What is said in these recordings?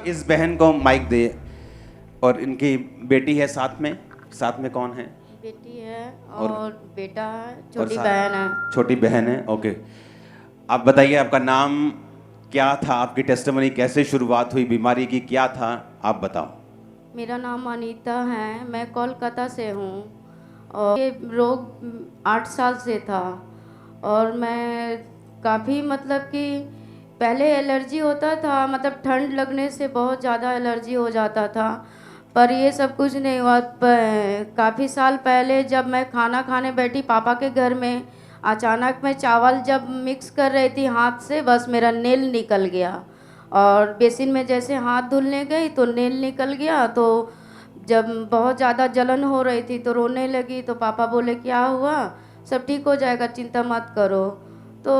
इस बहन को माइक दे। और इनकी बेटी है साथ में कौन है? बेटी है और बेटा है, और छोटी बहन है। छोटी बहन है, ओके। आप बताइए आपका नाम क्या था, आपकी टेस्टिमनी कैसे शुरुआत हुई, बीमारी की क्या था, आप बताओ। मेरा नाम अनीता है, मैं कोलकाता से हूँ और ये रोग 8 साल से था। और मैं काफ़ी मतलब कि पहले एलर्जी होता था, मतलब ठंड लगने से बहुत ज़्यादा एलर्जी हो जाता था, पर ये सब कुछ नहीं हुआ। काफ़ी साल पहले जब मैं खाना खाने बैठी पापा के घर में, अचानक मैं चावल जब मिक्स कर रही थी हाथ से, बस मेरा नेल निकल गया। और बेसिन में जैसे हाथ धुलने गई तो नेल निकल गया। तो जब बहुत ज़्यादा जलन हो रही थी तो रोने लगी। तो पापा बोले क्या हुआ, सब ठीक हो जाएगा, चिंता मत करो। तो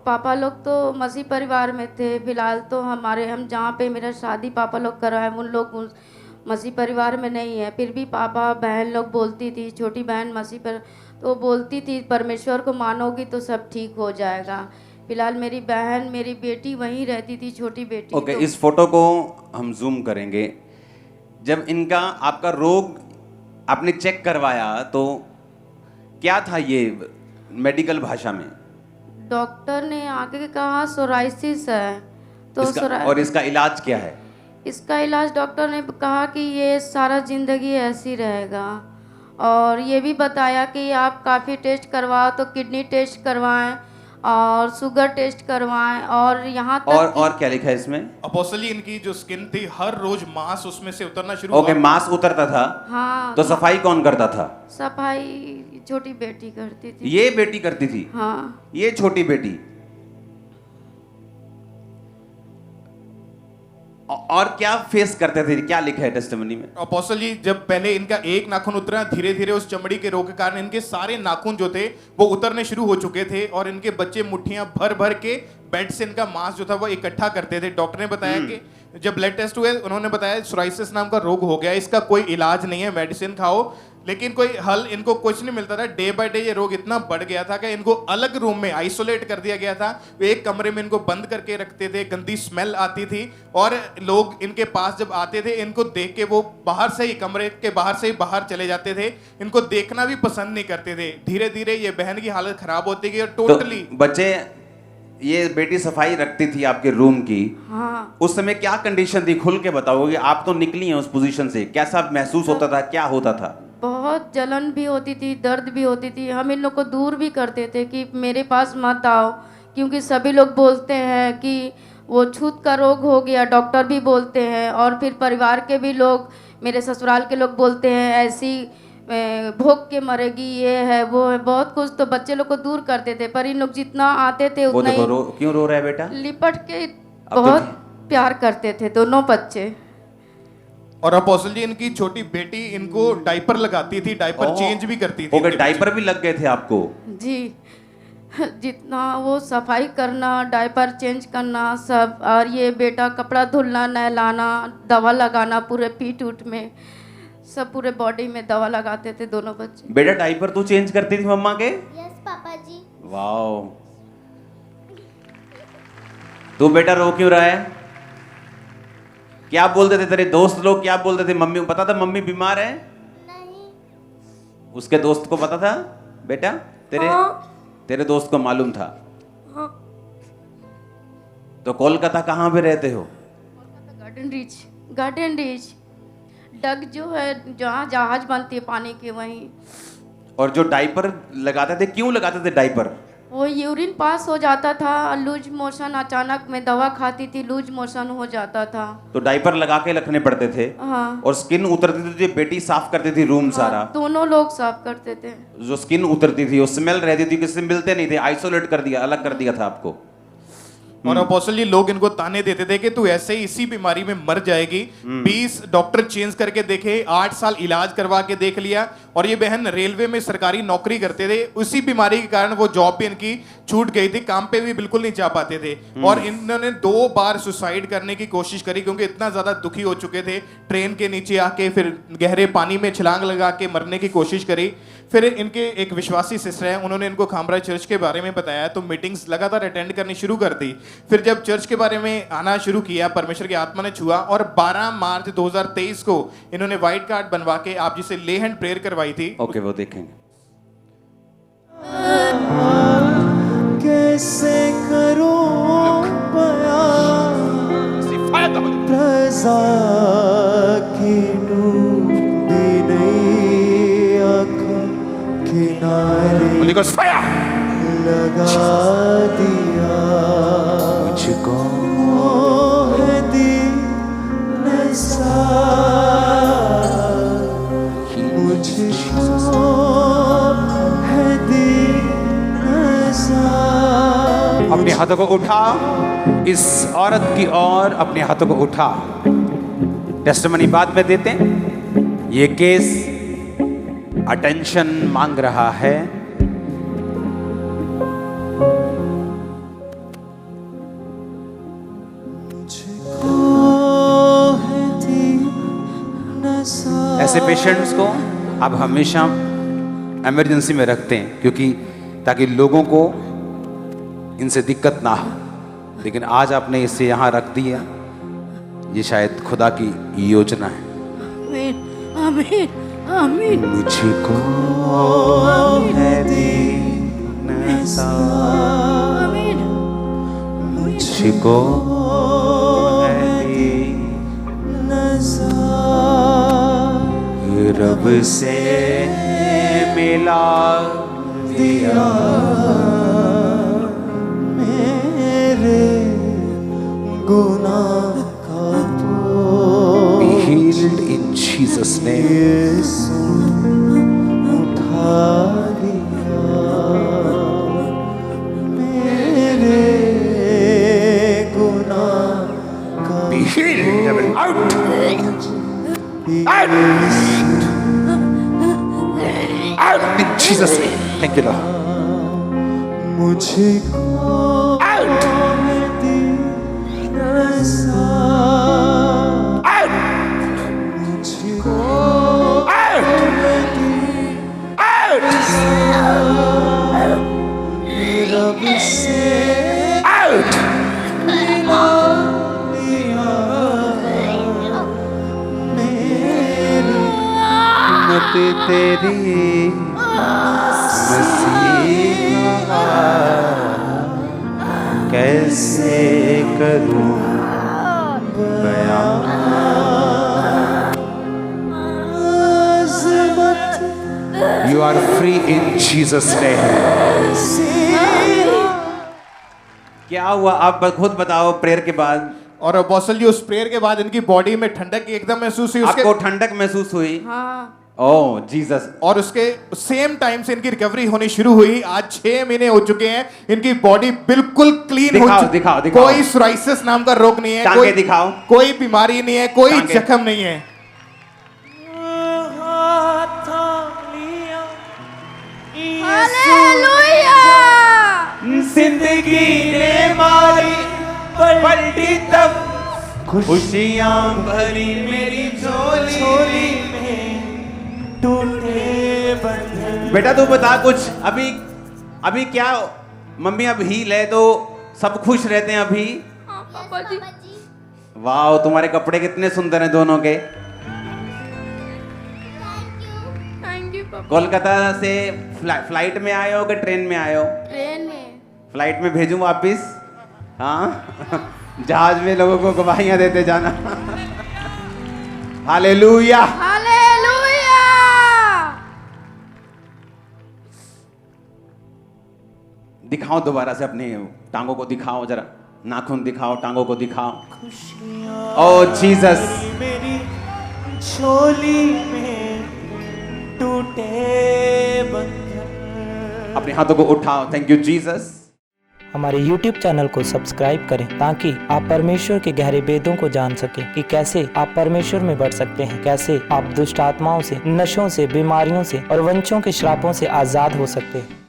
पापा लोग तो मसीह परिवार में थे, फिलहाल तो हम जहाँ पे मेरा शादी पापा लोग कराए उन लोग मसीह परिवार में नहीं है। फिर भी पापा बहन लोग बोलती थी, छोटी बहन मसीह पर तो बोलती थी परमेश्वर को मानोगी तो सब ठीक हो जाएगा। फिलहाल मेरी बहन, मेरी बेटी वहीं रहती थी, छोटी बेटी। ओके, तो इस फोटो को हम जूम करेंगे। जब इनका आपका रोग आपने चेक करवाया तो क्या था ये मेडिकल भाषा में? डॉक्टर ने आके कहा सोराइसिस है। तो और इसका इलाज क्या है? इसका इलाज डॉक्टर ने कहा कि ये सारा ज़िंदगी ऐसी रहेगा। और ये भी बताया कि आप काफ़ी टेस्ट करवाओ, तो किडनी टेस्ट करवाएं और शुगर टेस्ट करवाएं और यहाँ तक और क्या लिखा है इसमें? अपोस्टली इनकी जो स्किन थी हर रोज मांस उसमें से उतरना शुरू ओके, हुआ। मांस उतरता था। हाँ, तो सफाई कौन करता था? सफाई छोटी बेटी करती थी। ये बेटी करती थी? हाँ, ये छोटी बेटी। और क्या फेस करते थे, क्या लिखा है टेस्टिमनी में? अपोस्टली जब पहले इनका एक नाखून उतरा, धीरे धीरे उस चमड़ी के रोग के कारण इनके सारे नाखून जो थे वो उतरने शुरू हो चुके थे और इनके बच्चे मुट्ठियां भर भर के बेड से इनका मांस जो था वो इकट्ठा करते थे। डॉक्टर ने बताया कि जब ब्लड टेस्ट हुए उन्होंने बताया सोराइसिस नाम का रोग हो गया, इसका कोई इलाज नहीं है, मेडिसिन खाओ, लेकिन कोई हल इनको कुछ नहीं मिलता था। डे बाय डे ये रोग इतना बढ़ गया था कि इनको अलग रूम में आइसोलेट कर दिया गया था। वे एक कमरे में इनको बंद करके रखते थे, गंदी स्मेल आती थी और लोग इनके पास जब आते थे इनको देख के वो बाहर से ही, कमरे के बाहर से ही बाहर चले जाते थे, इनको देखना भी पसंद नहीं करते थे। धीरे धीरे ये बहन की हालत खराब होती गई और टोटली बच्चे, ये बेटी सफाई रखती थी आपके रूम की। हाँ। उस समय क्या कंडीशन थी, खुल के बताओगे? आप तो निकली हैं उस पोजीशन से, कैसा महसूस होता था, क्या होता था? बहुत जलन भी होती थी, दर्द भी होती थी। हम इन लोग को दूर भी करते थे कि मेरे पास मत आओ, क्योंकि सभी लोग बोलते हैं कि वो छूत का रोग हो गया, डॉक्टर भी बोलते हैं और फिर परिवार के भी लोग, मेरे ससुराल के लोग बोलते हैं ऐसी भोग के मरेगी, ये है वो है, बहुत कुछ। तो बच्चे लोग को दूर करते थे, पर इन लोग जितना आते थे वो उतना देखो ही क्यों रो रहा है बेटा? लिपट के तो बहुत प्यार करते थे दोनों बच्चे। और अपोस्टली इनकी छोटी बेटी इनको डायपर लगाती थी, डायपर चेंज भी करती थी। ओके, डायपर भी लग गए थे आपको? जी, जितना वो सफाई करना, डायपर चेंज करना सब, और ये बेटा कपड़ा धुलना, नहलाना, दवा लगाना, पूरे पीठ उठ में सब, पूरे बॉडी में दवा लगाते थे दोनों बच्चे। बेटा डायपर तू चेंज करती थी मम्मा के? यस पापा जी। वाओ। तू बेटा रो क्यों रहा है? क्या बोलते थे तेरे दोस्त लोग, क्या बोलते थे? मम्मी को पता था मम्मी बीमार है? नहीं। उसके दोस्त को पता था बेटा? तेरे दोस्त को मालूम था? हाँ। तो कोलकाता कहाँ पे रहते हो? गार्डन रीच डग जो है, जहाँ जहाज बनती है पानी की, वहीं। और जो डायपर लगाते थे, क्यों लगाते थे डायपर? वो यूरिन पास हो जाता था, लूज मोशन, अचानक मैं दवा खाती थी, लूज मोशन हो जाता था, तो डायपर लगा के रखने पड़ते थे। हाँ। और स्किन उतरती थी, जो बेटी साफ करती थी रूम सारा। दोनों लोग साफ करते थे। जो स्किन उतरती थी, वो स्मेल रहती थी, किसी से मिलते नहीं थे, आइसोलेट कर दिया, अलग कर दिया था आपको। और अपोस्टली लोग इनको ताने देते थे कि तू ऐसे ही इसी बीमारी में मर जाएगी। 20 डॉक्टर चेंज करके देखे, 8 साल इलाज करवा के देख लिया। और ये बहन रेलवे में सरकारी नौकरी करते थे, उसी बीमारी के कारण वो जॉब भी इनकी छूट गई थी, काम पे भी बिल्कुल नहीं जा पाते थे और इन्होंने 2 बार सुसाइड करने की कोशिश करी क्योंकि इतना ज्यादा दुखी हो चुके थे। ट्रेन के नीचे आके फिर गहरे पानी में छलांग लगा के मरने की कोशिश करी। फिर इनके एक विश्वासी सिस्टर हैं, उन्होंने इनको खामरा चर्च के बारे में बताया तो मीटिंग्स लगातार अटेंड करनी शुरू कर दी। फिर जब चर्च के बारे में आना शुरू किया, परमेश्वर की आत्मा ने छुआ और 12 मार्च 2023 को इन्होंने व्हाइट कार्ड बनवा के आप जिसे ले हैंड प्रेयर करवाई थी। ओके, वो देखेंगे। कैसे करूं रज़ा की डूबी नई आँखों किनारे लगा दिया मुझको है दीन मुझको है दीन अपने हाथों को उठा, इस औरत की ओर अपने हाथों को उठा। टेस्टिमनी बाद में देते हैं। ये केस अटेंशन मांग रहा है। ऐसे पेशेंट्स को आप हमेशा इमरजेंसी में रखते हैं क्योंकि ताकि लोगों को इनसे दिक्कत ना हो, लेकिन आज आपने इसे यहाँ रख दिया, ये शायद खुदा की योजना है। आमीन आमीन आमीन। मुझको है दीन आमीन। मुझको है दीन रब से मिला दिया मेरे गुनाह का Be healed in Jesus' name. यीशु उठा दिया मेरे गुनाह का Be healed, devil. Out. Out in Jesus' name. Thank you, Lord. मुझको Out. मुझको रब से मिला दिया मेरी मत तेरी मसीहा कैसे करूं बयां। You are free in Jesus' name. क्या हुआ आप खुद बताओ प्रेयर के बाद। और अपोस्टल जी उस प्रेयर के बाद इनकी बॉडी में ठंडक एकदम महसूस हुई। आपको ठंडक महसूस हुई? हाँ। ओह जीसस। और उसके सेम टाइम से इनकी रिकवरी होनी शुरू हुई। आज 6 महीने हो चुके हैं, इनकी बॉडी बिल्कुल क्लीन हो चुकी है। दिखाओ। कोई सोराइसिस नाम का रोग नहीं है, टांगे दिखाओ। कोई बीमारी नहीं है, कोई जख्म नहीं है। हालेलुया। जिंदगी ने मारी पलटी तब खुशियां भरी मेरी झोली में टूटे बंधन। बेटा तू बता कुछ। अभी क्या मम्मी अब हील है तो सब खुश रहते हैं अभी? हाँ पापा जी। वाह तुम्हारे कपड़े कितने सुंदर हैं दोनों के। थैंक यू पापा। कोलकाता से फ्लाइट में आए हो कि ट्रेन में आए हो? ट्रेन में। फ्लाइट में भेजूं वापिस? हाँ जहाज में लोगों को गवाहियां देते जाना। हालेलुया। हालेलुया। दिखाओ दोबारा से अपने टांगों को दिखाओ जरा, नाखून दिखाओ, टांगों को दिखाओ। ओह जीसस। मेरी झोली में टूटे बंधन। अपने हाथों को उठाओ। Thank you Jesus. हमारे YouTube चैनल को सब्सक्राइब करें ताकि आप परमेश्वर के गहरे वेदों को जान सकें कि कैसे आप परमेश्वर में बढ़ सकते हैं, कैसे आप दुष्ट आत्माओं से, नशों से, बीमारियों से और वंशों के श्रापों से आजाद हो सकते हैं।